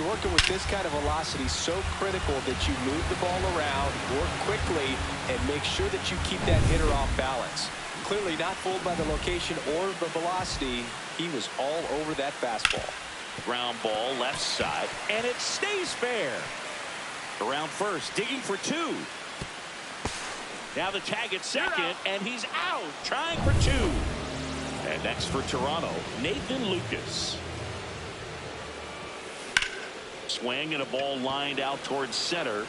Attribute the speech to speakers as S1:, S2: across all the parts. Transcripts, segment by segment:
S1: working with this kind of velocity, so critical that you move the ball around, work quickly, and make sure that you keep that hitter off balance. Clearly not fooled by the location or the velocity. He was all over that fastball.
S2: Ground ball left side, and it stays fair. Around first, digging for two. Now the tag at second, and he's out, trying for two. And next for Toronto, Nathan Lucas. Swing and a ball lined out towards center.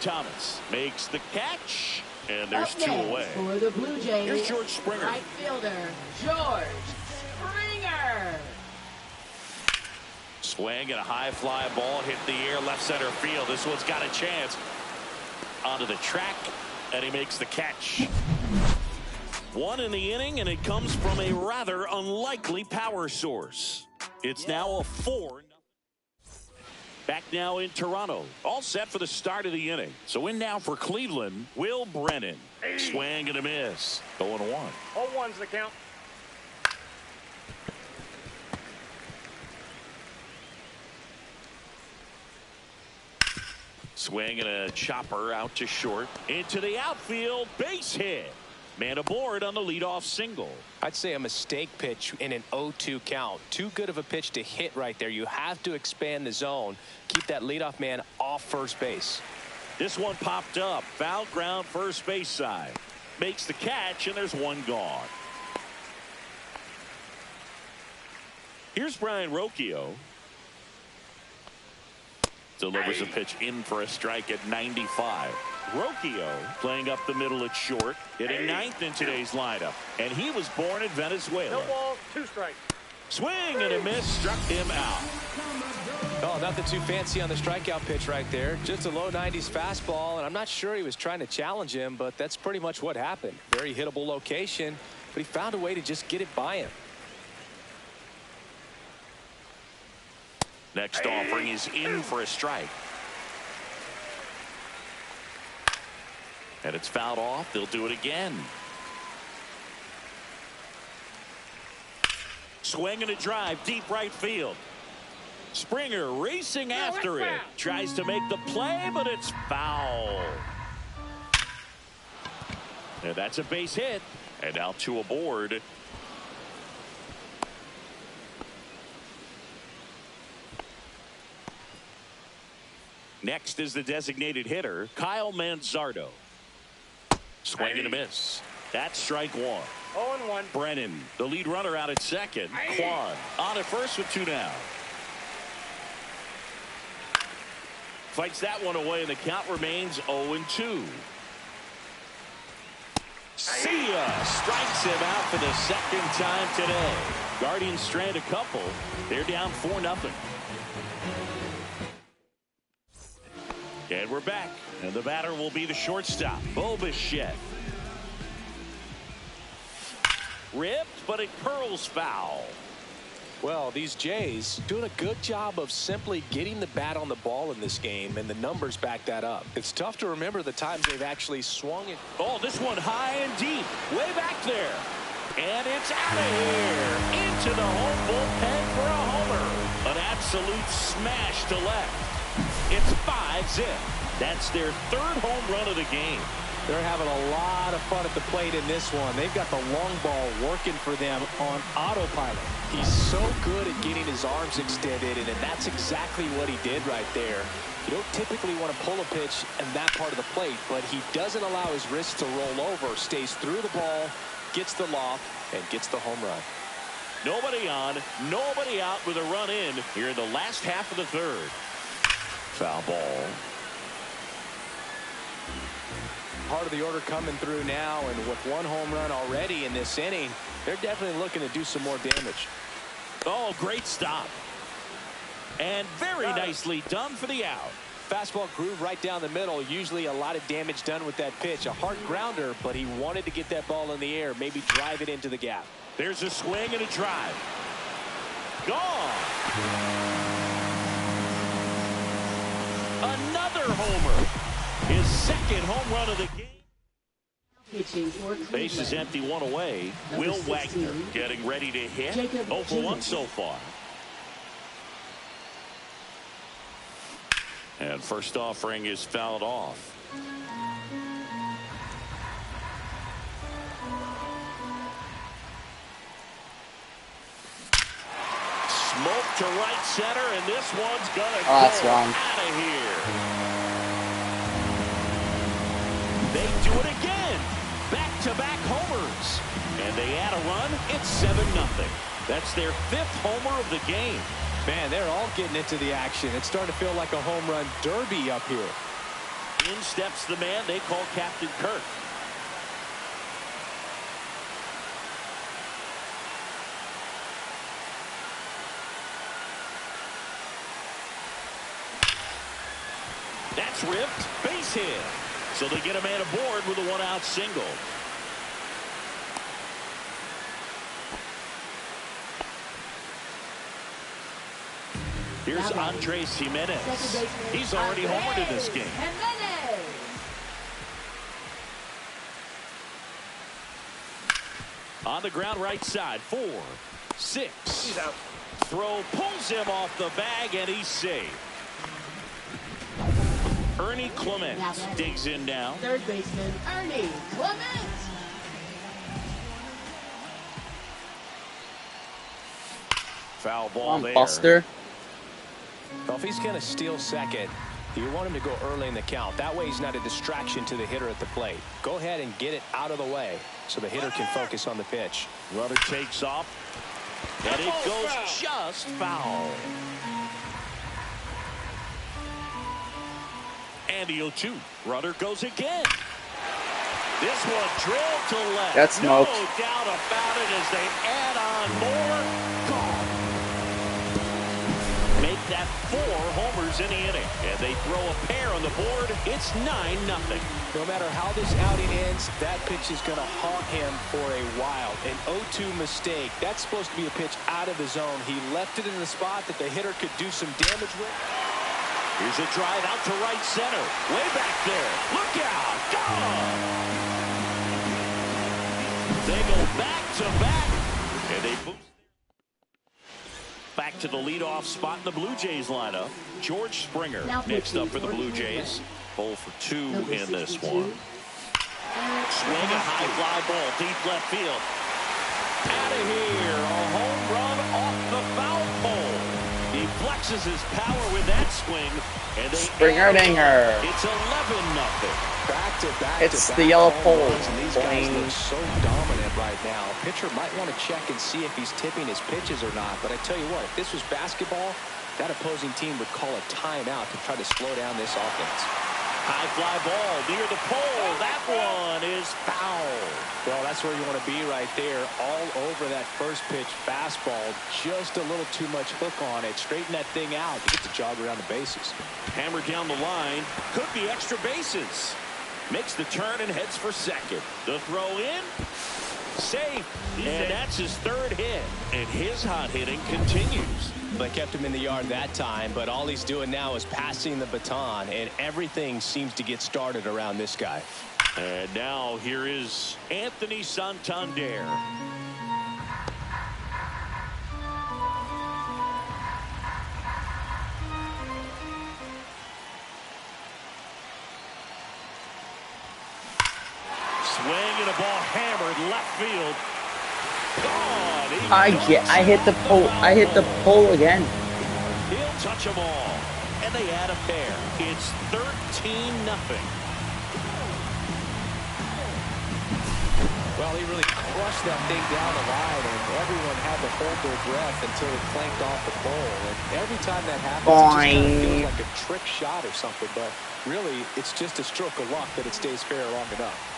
S2: Thomas makes the catch, and there's two away.
S3: For the Blue Jays,
S2: here's George Springer.
S3: Right fielder, George Springer.
S2: Swing and a high fly ball hit the air left center field. This one's got a chance. Onto the track, and he makes the catch. One in the inning, and it comes from a rather unlikely power source. It's now a 4-0. Back now in Toronto, all set for the start of the inning. So in now for Cleveland, Will Brennan. Swing and a miss. 0-1.
S4: 0-1's the count.
S2: Swing and a chopper out to short. Into the outfield, base hit. Man aboard on the leadoff single.
S1: I'd say a mistake pitch in an 0-2 count. Too good of a pitch to hit right there. You have to expand the zone. Keep that leadoff man off first base.
S2: This one popped up. Foul ground first base side. Makes the catch, and there's one gone. Here's Brian Rocchio. Delivers a pitch in for a strike at 95. Rocchio playing up the middle at short, hitting ninth in today's lineup, and he was born in Venezuela.
S4: No ball, 2 strikes.
S2: Swing and a miss, struck him out.
S1: Oh, nothing too fancy on the strikeout pitch right there. Just a low 90s fastball, and I'm not sure he was trying to challenge him, but that's pretty much what happened. Very hittable location, but he found a way to just get it by him.
S2: Next offering is in for a strike. And it's fouled off. They'll do it again. Swing and a drive, deep right field. Springer racing after it. Tries to make the play, but it's foul. And that's a base hit. And now 2 aboard. Next is the designated hitter, Kyle Manzardo. Swing and a miss. That's strike 1.
S4: 0-1.
S2: Brennan, the lead runner out at second. Quan on at first with 2 down. Fights that one away, and the count remains 0-2. See ya! Strikes him out for the second time today. Guardians strand a couple. They're down 4-0. And we're back, and the batter will be the shortstop, Bo Bichette. Ripped, but it curls foul.
S1: Well, these Jays doing a good job of simply getting the bat on the ball in this game, and the numbers back that up. It's tough to remember the times they've actually swung it.
S2: Oh, this one high and deep, way back there. And it's out of here, into the home bullpen for a homer. An absolute smash to left. It's 5-zip. That's their 3rd home run of the game.
S1: They're having a lot of fun at the plate in this one. They've got the long ball working for them on autopilot. He's so good at getting his arms extended, and that's exactly what he did right there. You don't typically want to pull a pitch in that part of the plate, but he doesn't allow his wrist to roll over, stays through the ball, gets the loft, and gets the home run.
S2: Nobody on, nobody out with a run in here in the last half of the 3rd. Foul ball.
S1: Part of the order coming through now, and with 1 home run already in this inning, they're definitely looking to do some more damage.
S2: Oh, great stop. And very nicely done for the out.
S1: Fastball groove right down the middle. Usually a lot of damage done with that pitch. A hard grounder, but he wanted to get that ball in the air, maybe drive it into the gap.
S2: There's a swing and a drive. Gone. Another homer. His 2nd home run of the game.
S3: Pitching for Cleveland.
S2: Base is empty, 1 away.
S3: Number
S2: Will
S3: 16,
S2: Wagner getting ready to hit.
S3: Jacob
S2: 0 for 1 so far. And first offering is fouled off. Smoke to right center, and this one's gonna go
S5: that's wrong.
S2: out of here. They do it again. Back-to-back homers. And they add a run. It's 7-0. That's their 5th homer of the game.
S1: Man, they're all getting into the action. It's starting to feel like a home run derby up here.
S2: In steps the man they call Captain Kirk. That's ripped. Base hit. So they get a man aboard with a 1-out single. Here's Andres Jimenez. He's already homered in this game. On the ground right side. 4, 6.
S4: He's out.
S2: Throw pulls him off the bag, and he's safe. Ernie Clement digs in now.
S3: Third baseman Ernie Clement.
S2: Foul ball there.
S5: Buster.
S1: Well, if he's going to steal second, you want him to go early in the count. That way he's not a distraction to the hitter at the plate. Go ahead and get it out of the way so the hitter can focus on the pitch.
S2: Runner takes off, and it goes just foul. And the 0-2. Runner goes again. This one drilled to left.
S5: That's smoked.
S2: No doubt about it as they add on more. Gone. Make that 4 homers in the inning. And they throw a pair on the board. It's 9-0.
S1: No matter how this outing ends, that pitch is going to haunt him for a while. An 0-2 mistake. That's supposed to be a pitch out of the zone. He left it in the spot that the hitter could do some damage with.
S2: Here's a drive out to right center. Way back there. Look out. Gone. They go back to back. And they boost. Back to the leadoff spot in the Blue Jays lineup. George Springer next up for the Blue Jays. 0 for 2 in this one. Swing a high fly ball deep left field. Out of here. A home run off the foul pole. He flexes his power with that swing, and they
S5: Springer dinger.
S2: It's 11-0.
S1: Back to back.
S5: It's
S1: to
S5: the
S1: back
S5: yellow
S1: home
S5: pole.
S1: runs, and these guys look so dominant right now. Pitcher might want to check and see if he's tipping his pitches or not. But I tell you what, if this was basketball, that opposing team would call a timeout to try to slow down this offense.
S2: High fly ball near the pole. That one is foul.
S1: Well, that's where you want to be right there. All over that first pitch fastball. Just a little too much hook on it. Straighten that thing out. You get to jog around the bases.
S2: Hammer down the line. Could be extra bases. Makes the turn and heads for second. The throw in. Safe. And that's his 3rd hit. And his hot hitting continues.
S1: They kept him in the yard that time, but all he's doing now is passing the baton, and everything seems to get started around this guy.
S2: And now here is Anthony Santander. Swing and a ball hammered left field. Gone.
S5: I hit the pole. I hit the pole again.
S2: He'll touch them all. And they add a pair. It's 13-0.
S1: Well, he really crushed that thing down the line, and everyone had to hold their breath until it clanked off the pole. And every time that happens, it just kind of feels like a trick shot or something. But really, it's just a stroke of luck that it stays fair long enough.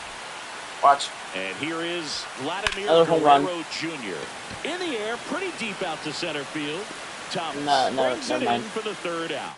S5: Watch.
S2: And here is Vladimir
S5: home run.
S2: Guerrero Jr. In the air, pretty deep out to center field. Thomas brings it in for the 3rd out.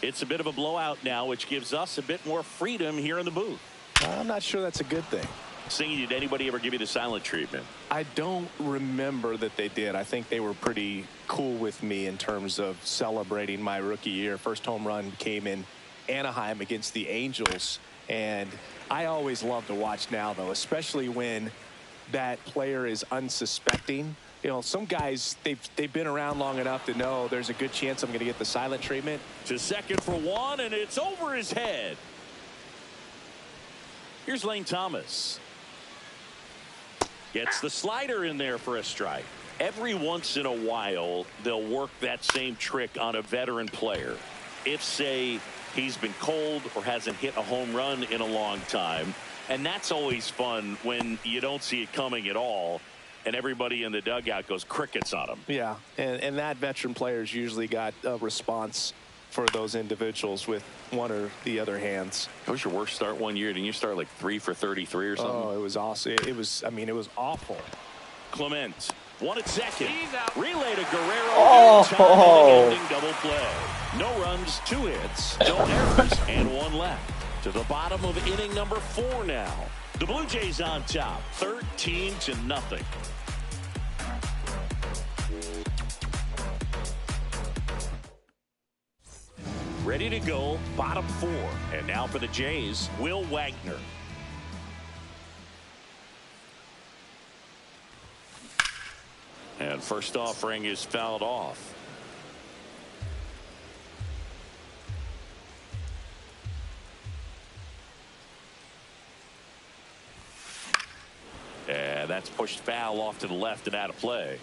S2: It's a bit of a blowout now, which gives us a bit more freedom here in the booth.
S1: I'm not sure that's a good thing.
S2: Singing, did anybody ever give you the silent treatment?
S1: I don't remember that they did. I think they were pretty cool with me in terms of celebrating my rookie year. First home run came in Anaheim against the Angels. And I always love to watch now, though, especially when that player is unsuspecting You know, some guys, they've been around long enough to know there's a good chance I'm going to get the silent treatment.
S2: To second for one, and it's over his head. Here's Lane Thomas. Gets the slider in there for a strike. Every once in a while, they'll work that same trick on a veteran player. If, say, he's been cold or hasn't hit a home run in a long time. And that's always fun when you don't see it coming at all. And everybody in the dugout goes crickets on him.
S1: Yeah, and that veteran player's usually got a response for those individuals with one or the other hands.
S2: What was your worst start one year? Didn't you start like 3 for 33 or something?
S1: Oh, it was awesome. It was, I mean, it was awful.
S2: Clement, one at second.
S4: He's out.
S2: Relay to Guerrero.
S5: Oh.
S2: Ending double play. No runs, 2 hits, no errors, and 1 left. To the bottom of inning number 4 now. The Blue Jays on top, 13-0. Ready to go, bottom 4. And now for the Jays, Will Wagner. And first offering is fouled off. And that's pushed foul off to the left and out of play.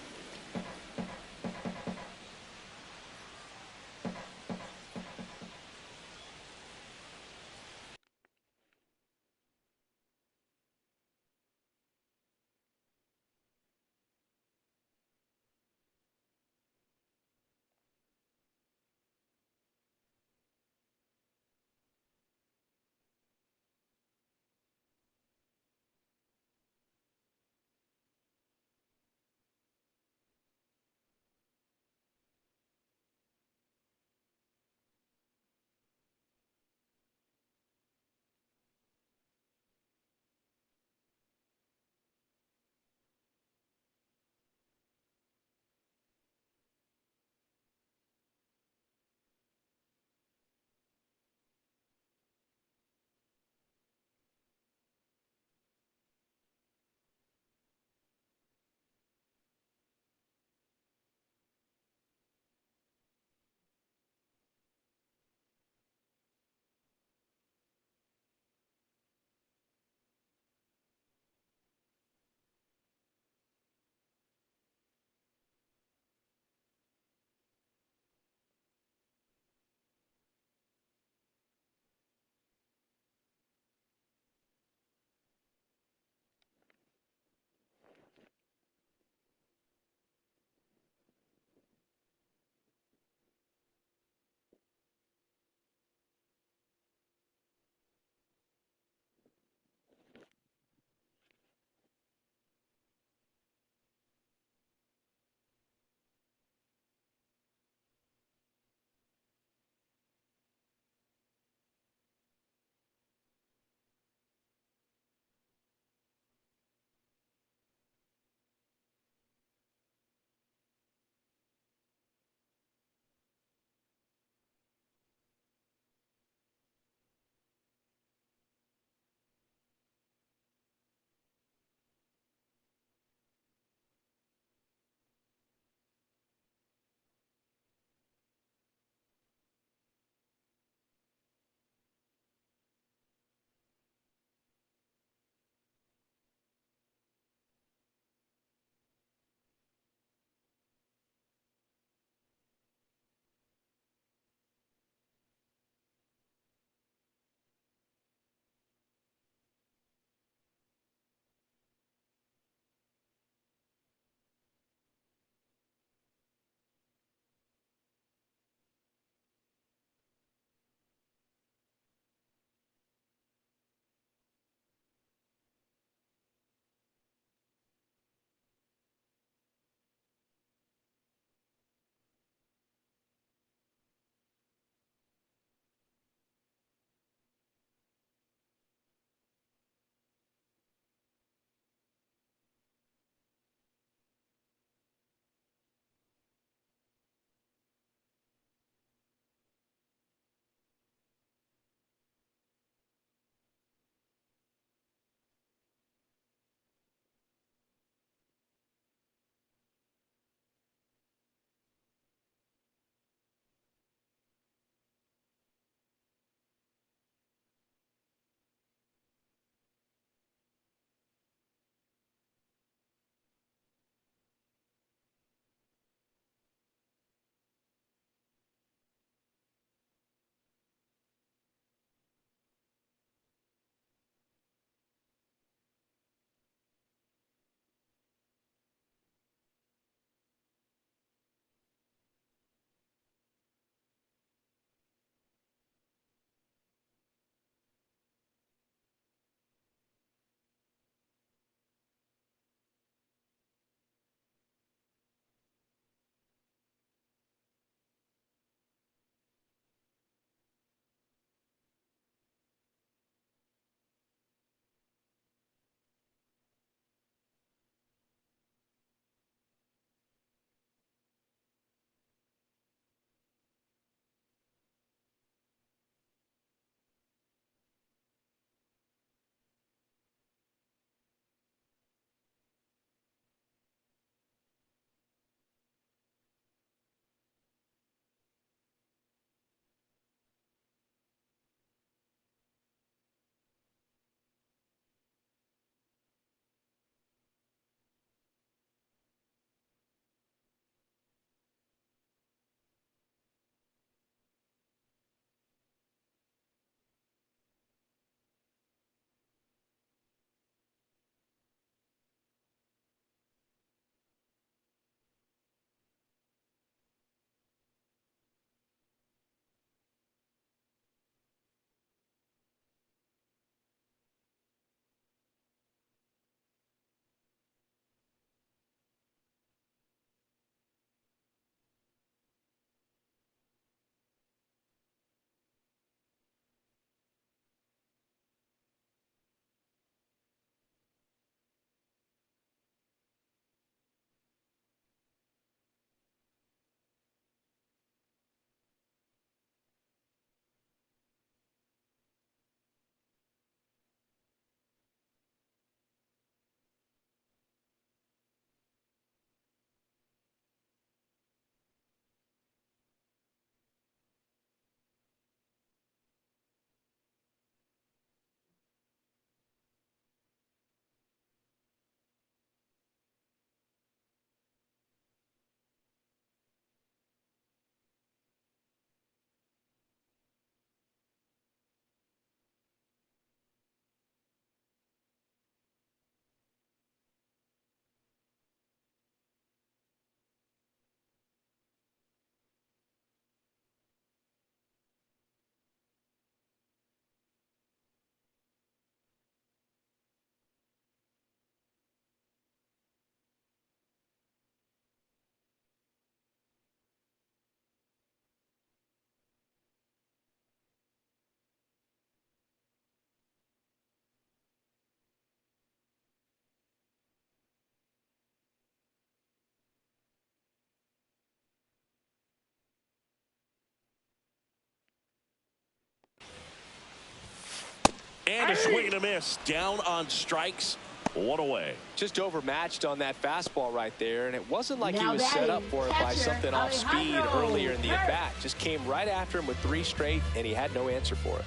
S2: And a swing and a miss. Down on strikes. One away.
S1: Just overmatched on that fastball right there, and it wasn't like he
S3: Now
S1: was set up
S3: batting,
S1: for it by
S3: catcher,
S1: something off speed
S3: Alejandro
S1: earlier in the
S3: Kirk.
S1: at-bat. Just came right after him with 3 straight, and he had no answer for it.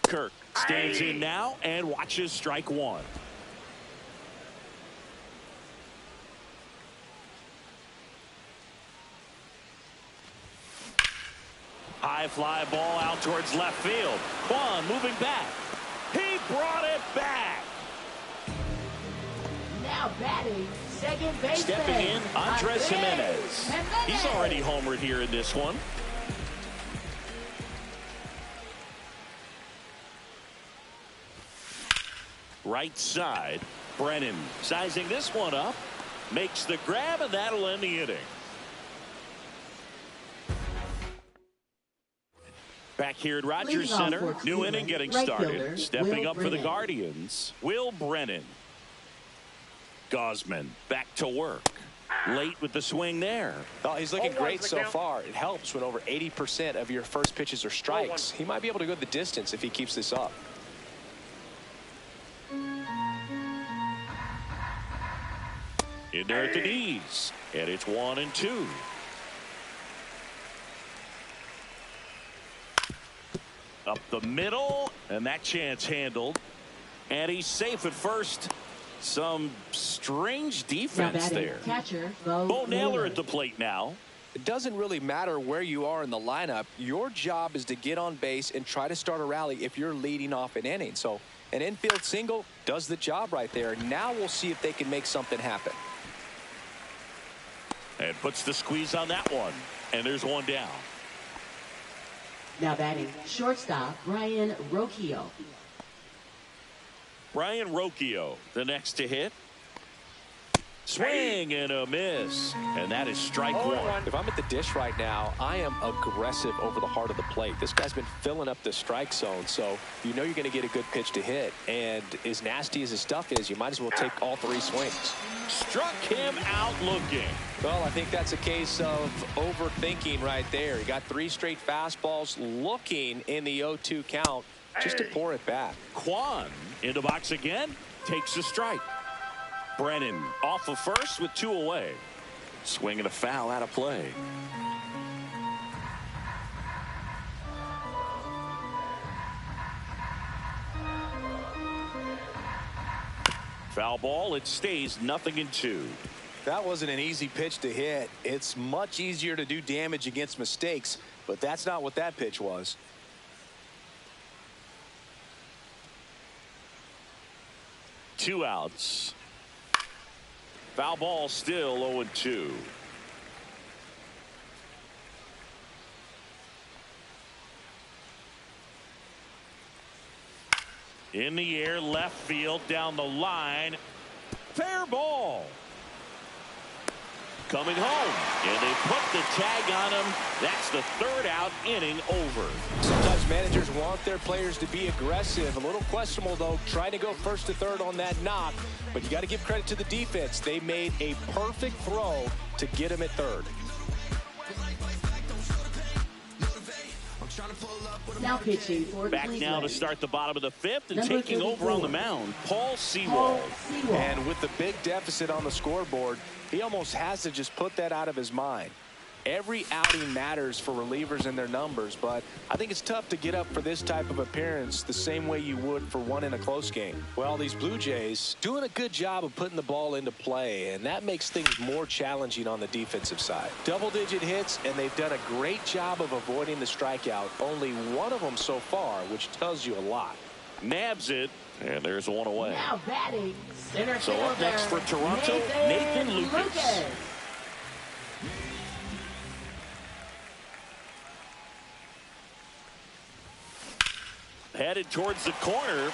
S2: Kirk stands in now and watches strike one. High fly ball out towards left field. Kwan moving back. He brought it back.
S3: Now batting, second baseman.
S2: Stepping in, Andres Jimenez. He's already homered here in this one. Right side, Brennan sizing this one up. Makes the grab, and that'll end the inning. Back here at Rogers Center, new inning getting started. Stepping up for the Guardians, Will Brennan. Gosman back to work. Late with the swing there.
S1: Oh, he's looking great so far. It helps when over 80% of your first pitches are strikes. He might be able to go the distance if he keeps this up.
S2: In there at the knees, and it's 1-2. Up the middle, and that chance handled. And he's safe at first. Some strange defense there.
S3: Catcher,
S2: Bo Naylor at the plate now.
S1: It doesn't really matter where you are in the lineup. Your job is to get on base and try to start a rally if you're leading off an inning. So an infield single does the job right there. Now we'll see if they can make something happen.
S2: And puts the squeeze on that one. And there's one down.
S3: Now batting, shortstop, Brian Rocchio.
S2: Brian Rocchio, the next to hit. Swing and a miss. And that is strike one.
S1: If I'm at the dish right now, I am aggressive over the heart of the plate. This guy's been filling up the strike zone, so you know you're going to get a good pitch to hit. And as nasty as his stuff is, you might as well take all 3 swings.
S2: Struck him out looking.
S1: Well, I think that's a case of overthinking right there. He got 3 straight fastballs looking in the 0-2 count just to pour it back.
S2: Kwan in the box again, takes a strike. Brennan off of first with 2 away. Swing and a foul out of play. Foul ball, it stays 0-2.
S1: That wasn't an easy pitch to hit. It's much easier to do damage against mistakes, but that's not what that pitch was.
S2: Two outs. Foul ball still 0-2. In the air, left field, down the line. Fair ball. Coming home, and they put the tag on him. That's the 3rd out, inning over.
S1: Sometimes managers want their players to be aggressive. A little questionable, though, trying to go first to third on that knock. But you got to give credit to the defense. They made a perfect throw to get him at third.
S3: Now pitching for
S2: Back
S3: Cleveland.
S2: now to start the bottom of the 5th, and
S3: Number
S2: taking over on the mound, Paul Sewald.
S1: And with the big deficit on the scoreboard, he almost has to just put that out of his mind. Every outing matters for relievers and their numbers, but I think it's tough to get up for this type of appearance the same way you would for one in a close game. Well, these Blue Jays doing a good job of putting the ball into play, and that makes things more challenging on the defensive side. Double-digit hits, and they've done a great job of avoiding the strikeout. Only one of them so far, which tells you a lot.
S2: Nabs it, and there's one away.
S3: Now batting, center
S2: So up
S3: fielder,
S2: next for Toronto, Nathan Lucas. Headed towards the corner.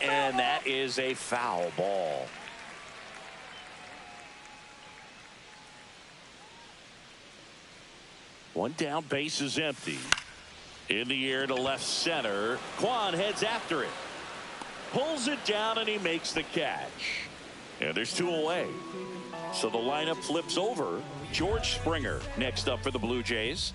S2: And that is a foul ball. One down, base is empty. In the air to left center. Kwan heads after it. Pulls it down, and he makes the catch. And there's 2 away. So the lineup flips over. George Springer next up for the Blue Jays.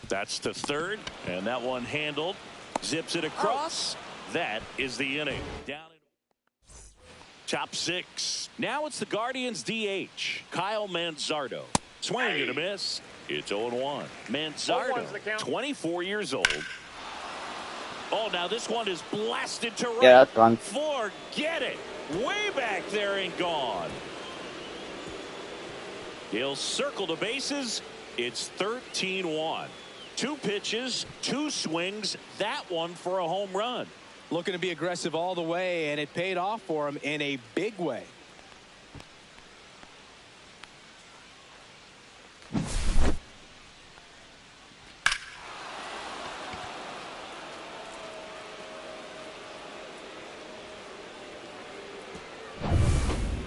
S2: That's to third, and that one handled. Zips it across. That is the inning. Down in top 6. Now it's the Guardians DH, Kyle Manzardo. Swing and a miss. It's 0-1. Manzardo, 24 years old. Oh, now this one is blasted to right.
S5: Yeah, that's gone.
S2: Forget it. Way back there and gone. He'll circle the bases. It's 13-1. 2 pitches, 2 swings. That one for a home run.
S1: Looking to be aggressive all the way, and it paid off for him in a big way.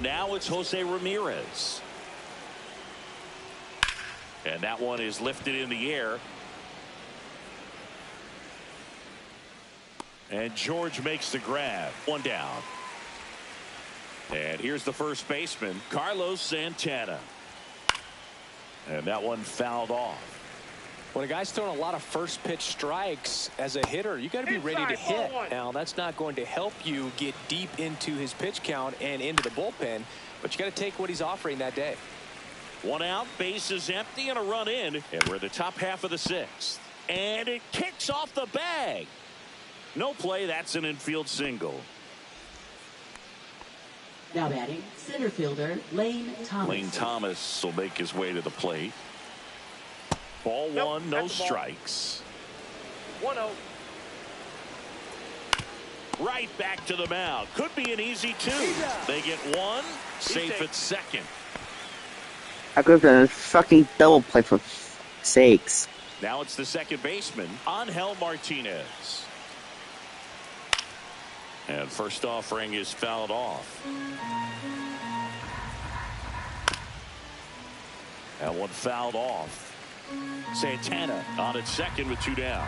S2: Now it's Jose Ramirez. And that one is lifted in the air. And George makes the grab. 1 down. And here's the first baseman, Carlos Santana. And that one fouled off.
S1: When a guy's throwing a lot of first pitch strikes as a hitter, you got to be ready to hit. Now, that's not going to help you get deep into his pitch count and into the bullpen, but you got to take what he's offering that day.
S2: 1 out, bases empty, and a run in. And we're in the top half of the 6th. And it kicks off the bag. No play. That's an infield single.
S3: Now batting, center fielder Lane Thomas.
S2: Lane Thomas will make his way to the plate. Ball 1, no strikes.
S4: 1-0.
S2: Right back to the mound. Could be an easy 2. They get 1, safe at second.
S5: I could have done a fucking double play for sakes.
S2: Now it's the second baseman, Angel Martinez. And first offering is fouled off. That one fouled off. Santana on at second with 2 down.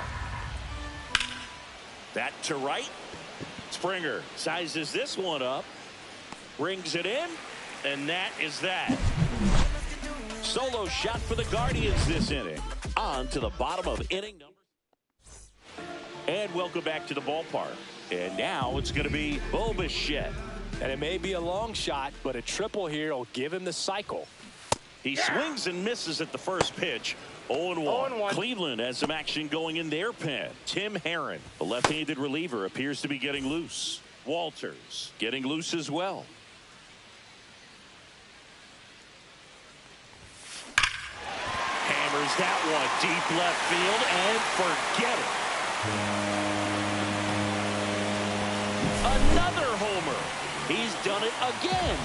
S2: That to right. Springer sizes this one up. Brings it in. And that is that. Solo shot for the Guardians this inning. On to the bottom of inning number. And welcome back to the ballpark. And now it's going to be Bo Bichette.
S1: And it may be a long shot, but a triple here will give him the cycle.
S2: He swings and misses at the first pitch. 0-1. Cleveland has some action going in their pen. Tim Herron, the left-handed reliever, appears to be getting loose. Walters getting loose as well. Hammers that one deep left field and forget it. Another homer. He's done it again.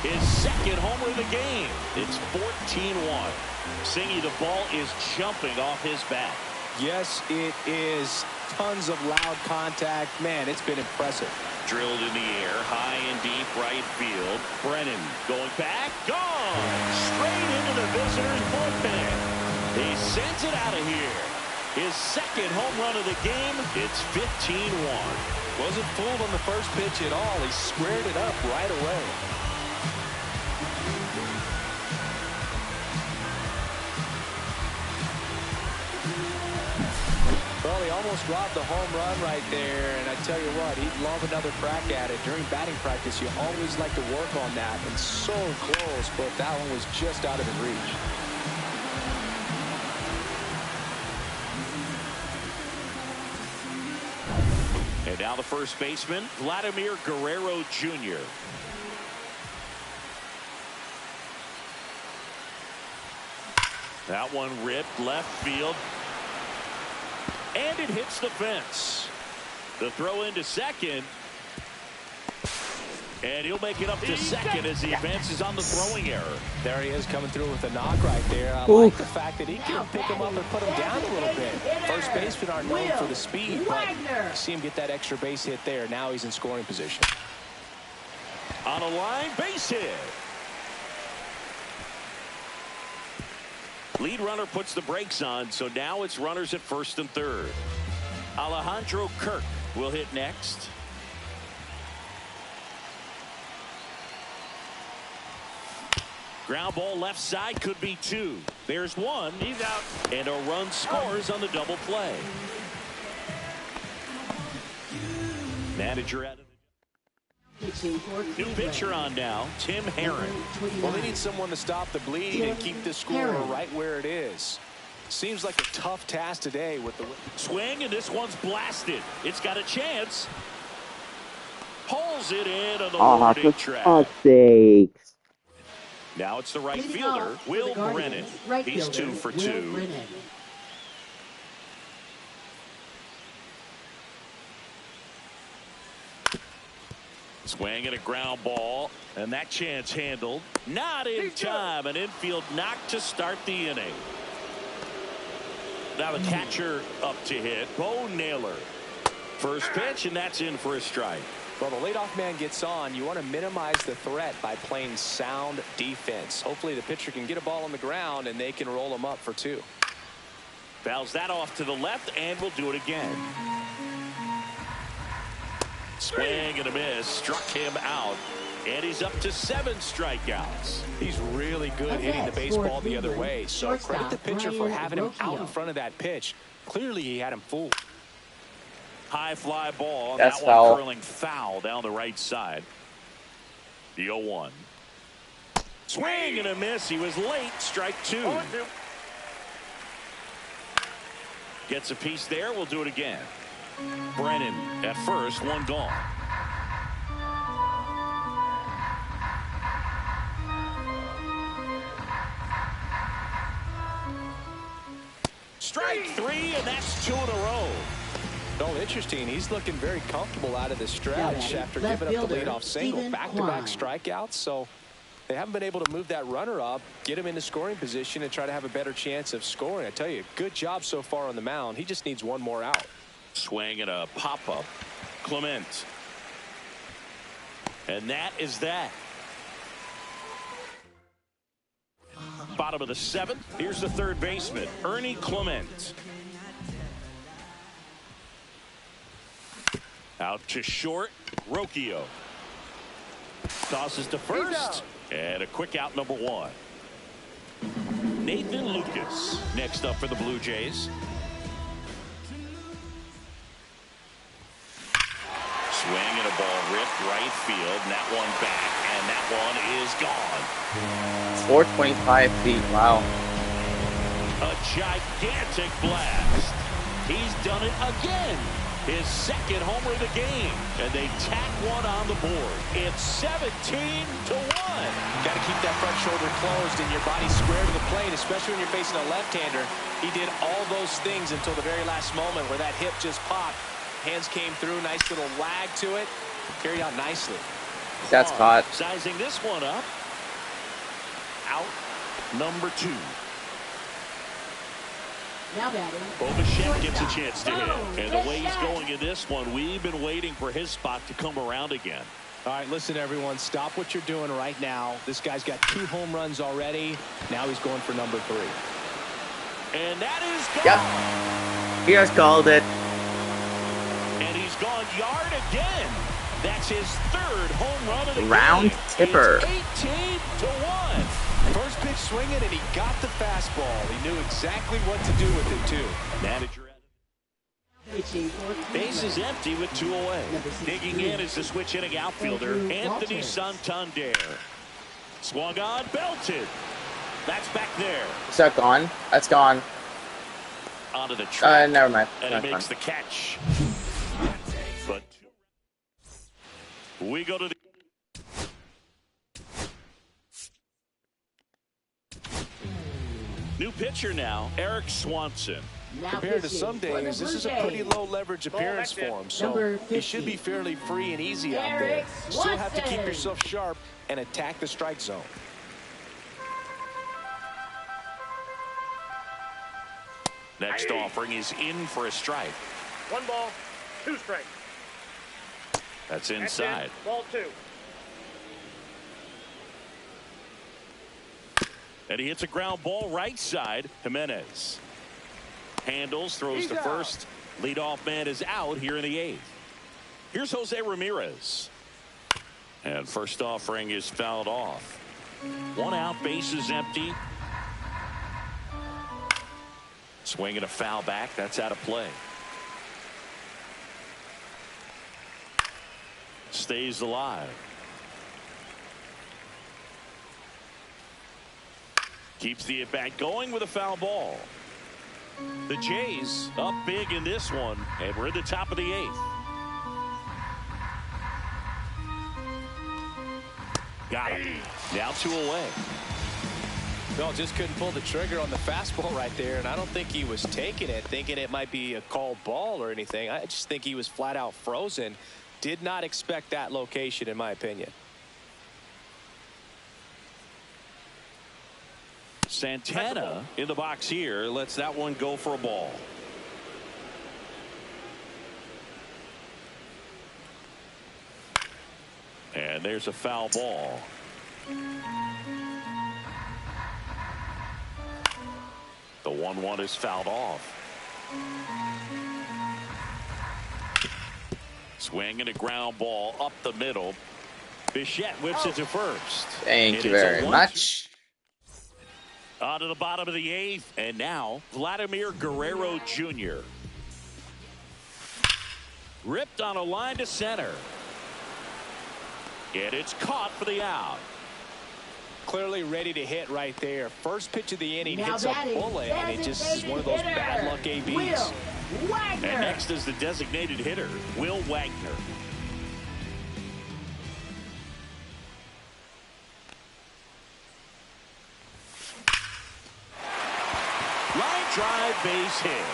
S2: His second homer of the game. It's 14-1. Singy, the ball is jumping off his bat.
S1: Yes, it is. Tons of loud contact. Man, it's been impressive.
S2: Drilled in the air, high and deep right field. Brennan going back, gone. Straight into the visitor's bullpen. He sends it out of here. His second home run of the game. It's 15-1.
S1: Wasn't fooled on the first pitch at all. He squared it up right away. Well, he almost robbed the home run right there, and I tell you what, he'd love another crack at it. During batting practice, you always like to work on that, and so close, but that one was just out of his reach.
S2: And now the first baseman, Vladimir Guerrero Jr. That one ripped left field. And it hits the fence. The throw into second. And he'll make it up to second as he advances on the throwing error.
S1: There he is coming through with a knock right there. I like the fact that he can pick him up and put him down a little bit. First basemen aren't known for the speed, but you see him get that extra base hit there. Now he's in scoring position.
S2: On a line, base hit. Lead runner puts the brakes on, so now it's runners at first and third. Alejandro Kirk will hit next. Ground ball left side, could be 2. There's 1. He's out. And a run scores on the double play. Manager out of new pitcher on now, Tim Herron.
S1: Well, they need someone to stop the bleed and keep the score right where it is. Seems like a tough task today with the
S2: swing, and this one's blasted. It's got a chance. Pulls it in on the loaded track.
S5: Sakes.
S2: Now it's the right fielder, Will Brennan. He's 2 for 2. Swing and a ground ball, and that chance handled. Not in time. An infield knock to start the inning. Now the catcher up to hit, Bo Naylor. First pitch, and that's in for a strike.
S1: Well, the leadoff man gets on. You want to minimize the threat by playing sound defense. Hopefully the pitcher can get a ball on the ground, and they can roll him up for 2.
S2: Fouls that off to the left, and we'll do it again. Swing and a miss, struck him out, and he's up to 7 strikeouts.
S1: He's really good hitting the baseball the other way, so credit the pitcher for having him out in front of that pitch. Clearly he had him fooled.
S2: High fly ball, and
S5: that's
S2: that
S5: foul.
S2: one curling foul down the right side. The 0-1. Swing and a miss. He was late. Strike 2. Gets a piece there. We'll do it again. Brennan at first, 1 gone. Strike 3, and that's 2 in a row.
S1: Oh, interesting. He's looking very comfortable out of the stretch after giving up the leadoff single. Back-to-back strikeouts, so they haven't been able to move that runner up, get him into scoring position, and try to have a better chance of scoring. I tell you, good job so far on the mound. He just needs 1 more out.
S2: Swing and a pop-up. Clement. And that is that. Bottom of the 7th. Here's the third baseman, Ernie Clement. Out to short, Rocchio. Tosses to first, and a quick out, number 1. Nathan Lucas next up for the Blue Jays. Swing and a ball ripped right field, and that one back, and that one is gone.
S5: 425 feet, wow.
S2: A gigantic blast. He's done it again. His 2nd homer of the game, and they tack 1 on the board. It's 17-1.
S1: Got to keep that front shoulder closed and your body square to the plate, especially when you're facing a left-hander. He did all those things until the very last moment where that hip just popped. Hands came through, nice little lag to it. Carried out nicely.
S5: That's caught.
S2: Sizing this one up. Out, number 2.
S3: Now batting.
S2: Bichette gets a chance to hit. And the way he's going in this one, we've been waiting for his spot to come around again.
S1: All right, listen, everyone. Stop what you're doing right now. This guy's got 2 home runs already. Now he's going for number 3.
S2: And that is gone.
S5: Yep. He has called it.
S2: And he's gone yard again. That's his 3rd home run of the
S5: Round
S2: game.
S5: tipper.
S2: It's 18-1.
S1: First pitch swinging, and he got the fastball. He knew exactly what to do with it, too.
S2: Manager. Base is empty with 2 away. Digging in is the switch hitting outfielder, Anthony Santander. Swung on, belted. That's back there.
S5: Is that gone? That's gone.
S2: Onto the track.
S5: Never mind.
S2: And he makes the catch. But we go to the new pitcher now, Eric Swanson.
S1: Compared to some days, this is a pretty low leverage appearance for him, so he should be fairly free and easy out there. Still have to keep yourself sharp and attack the strike zone.
S2: Next offering is in for a strike.
S4: 1 ball, 2 strikes.
S2: That's inside.
S4: Ball 2.
S2: And he hits a ground ball right side. Jimenez handles, throws to first. Leadoff man is out here in the 8th. Here's Jose Ramirez. And first offering is fouled off. 1 out, bases empty. Swing and a foul back. That's out of play. Stays alive. Keeps the at-bat going with a foul ball. The Jays up big in this one, and we're at the top of the 8th. Got it. Now 2 away.
S1: No, just couldn't pull the trigger on the fastball right there, and I don't think he was taking it, thinking it might be a called ball or anything. I just think he was flat out frozen. Did not expect that location, in my opinion.
S2: Santana in the box here lets that one go for a ball. And there's a foul ball. The 1-1 is fouled off. Swing and a ground ball up the middle. Bichette whips it to first.
S5: Thank you very much.
S2: On to the bottom of the 8th, and now Vladimir Guerrero Jr. Ripped on a line to center. And it's caught for the out.
S1: Clearly ready to hit right there. First pitch of the inning hits a bullet, and it just is one of those bad luck ABs.
S2: And next is the designated hitter, Will Wagner. Line drive, base hit.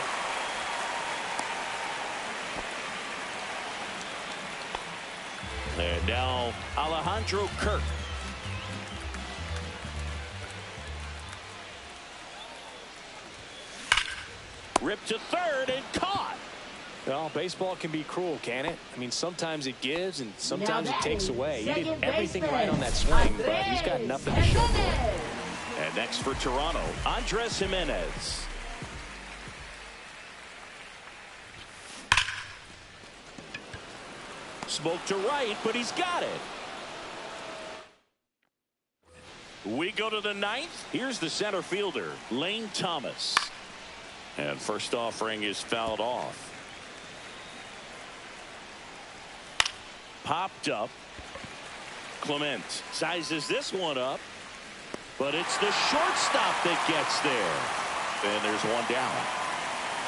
S2: And now Alejandro Kirk. Ripped to third and caught.
S1: Well, baseball can be cruel, can it? I mean, sometimes it gives and sometimes it takes away. He did everything right on that swing, but he's got nothing to show for it.
S2: And next for Toronto, Andres Jimenez. Smoke to right, but he's got it. We go to the 9th. Here's the center fielder, Lane Thomas. And first offering is fouled off. Popped up. Clement sizes this one up. But it's the shortstop that gets there. And there's one down.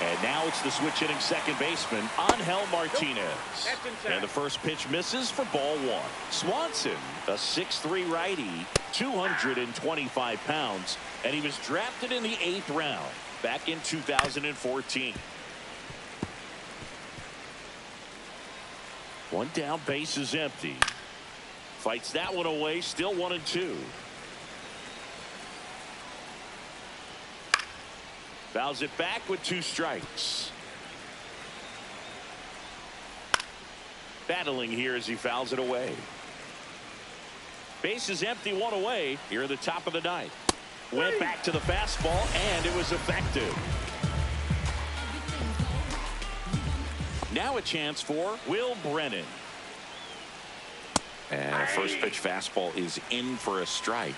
S2: And now it's the switch hitting second baseman, Angel Martinez. And the first pitch misses for ball 1. Swanson, a 6'3" righty, 225 pounds. And he was drafted in the 8th round back in 2014. One down, base is empty. Fights that one away, still 1-2. Fouls it back with 2 strikes. Battling here as he fouls it away. Base is empty, 1 away. Here at the top of the 9th. Went back to the fastball, and it was effective. Now a chance for Will Brennan. And a first pitch fastball is in for a strike.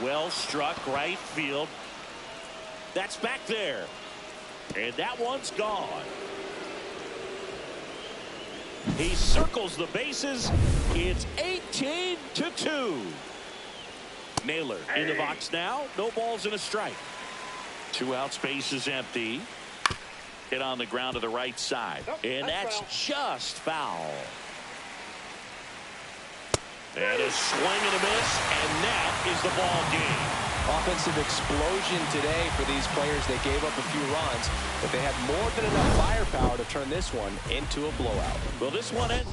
S2: Well struck right field. That's back there. And that one's gone. He circles the bases. It's 18-2. Naylor in the box now. No balls and a strike. 2 outs, base is empty. Hit on the ground to the right side. And that's just foul. And a swing and a miss, and that is the ball game.
S1: Offensive explosion today for these players. They gave up a few runs, but they had more than enough firepower to turn this one into a blowout.
S2: Well, this one ends.